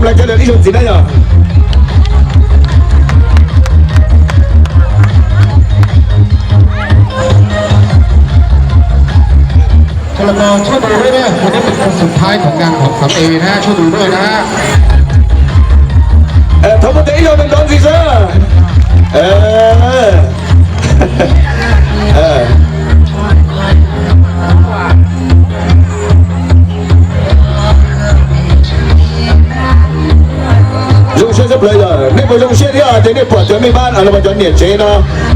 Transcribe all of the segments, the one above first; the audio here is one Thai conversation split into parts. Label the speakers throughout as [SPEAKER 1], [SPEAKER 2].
[SPEAKER 1] ำลังจะเดินที่ชนสินะจ๊ะ
[SPEAKER 2] กรรมช่วยดูด้วยนะวันนี้เป็นคนสุดท้ายของงานของสามเอนะช่วยดูด้วยนะ
[SPEAKER 1] ทั้งหมดที่เราเป็นตอนสิจ๊ะ用些什么来着？那不用些的啊，这里不准备办，那么叫年节呢？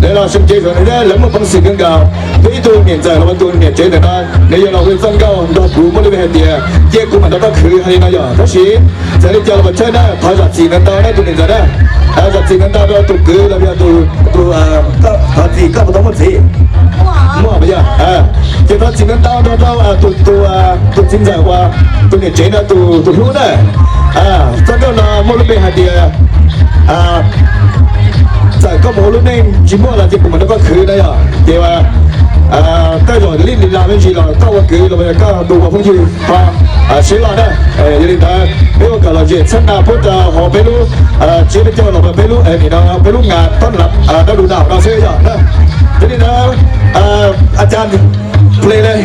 [SPEAKER 1] 那了sem节说的，人们方式更高，非多年在那么多年节的呢，那要老会增高，到古么那边的，结果嘛到可以还那样，但是在你叫了不车呢，他说只能到那多年在呢，他说只能到到都隔那边都他自己搞不到么子。มั่วไปยังเจ้าจิงกันดาวตัวจิงใจว่าตัวเนี่ยเจน่ะตัวรู้นะจังก็นะมั่วรู้ไปหาเดีย在ก็มั่วรู้เนี่ยจิมั่วละจิผมมันก็คือนะย่ะเดี๋ยวก็หล่อลิ้นลิ้นลาไม่จีหล่อก็ว่าคือเราไปก็ดูว่าพวกยูเชื่อละนะยันดีนะไม่ว่าก็เราเจฉันน่ะพูดหอไปรู้เจไม่เจอเราไปรู้นี่นะไปรู้งานต้นหลับได้ดูดาวเราเชื่อนะทีนี้นะอาจารย์เพลงเลย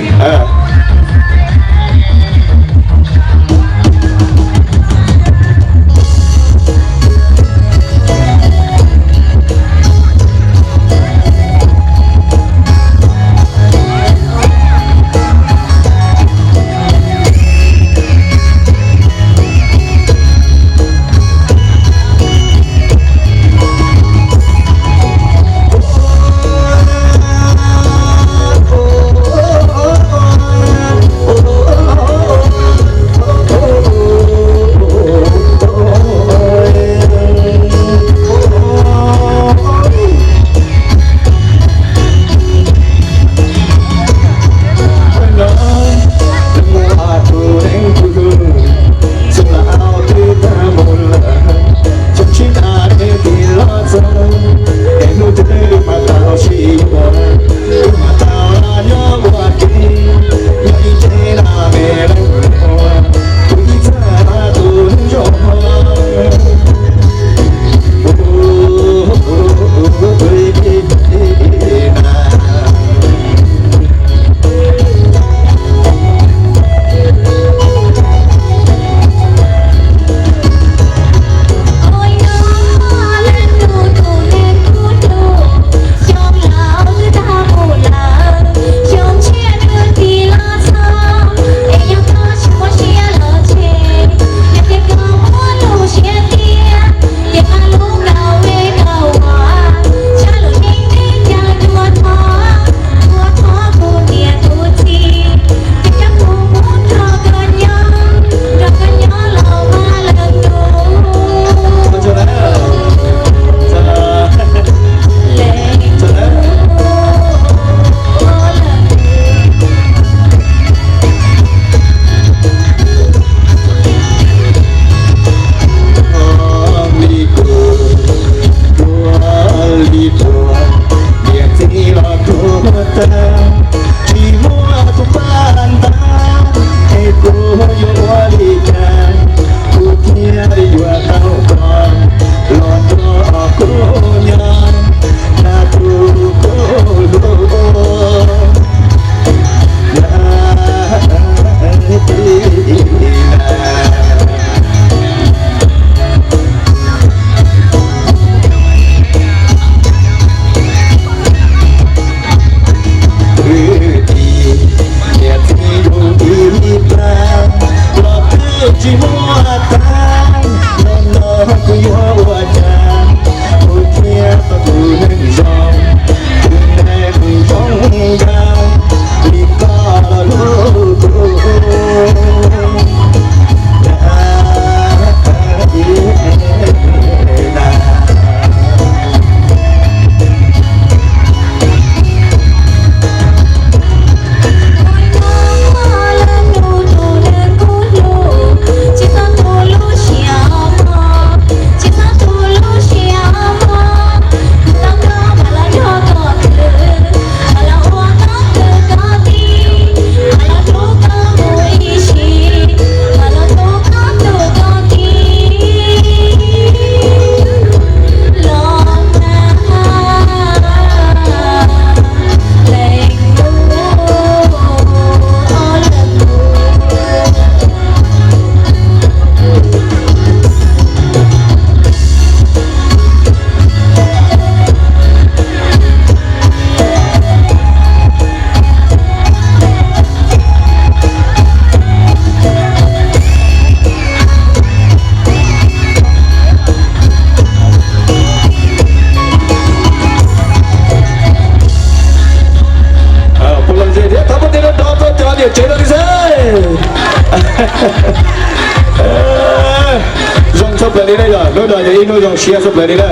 [SPEAKER 1] 用出来的那个，弄到就一弄用写出来的了，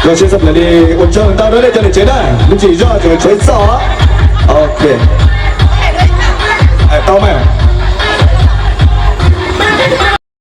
[SPEAKER 1] 用写出来的，我讲到那里叫你简单，你记住就吹早啊，OK。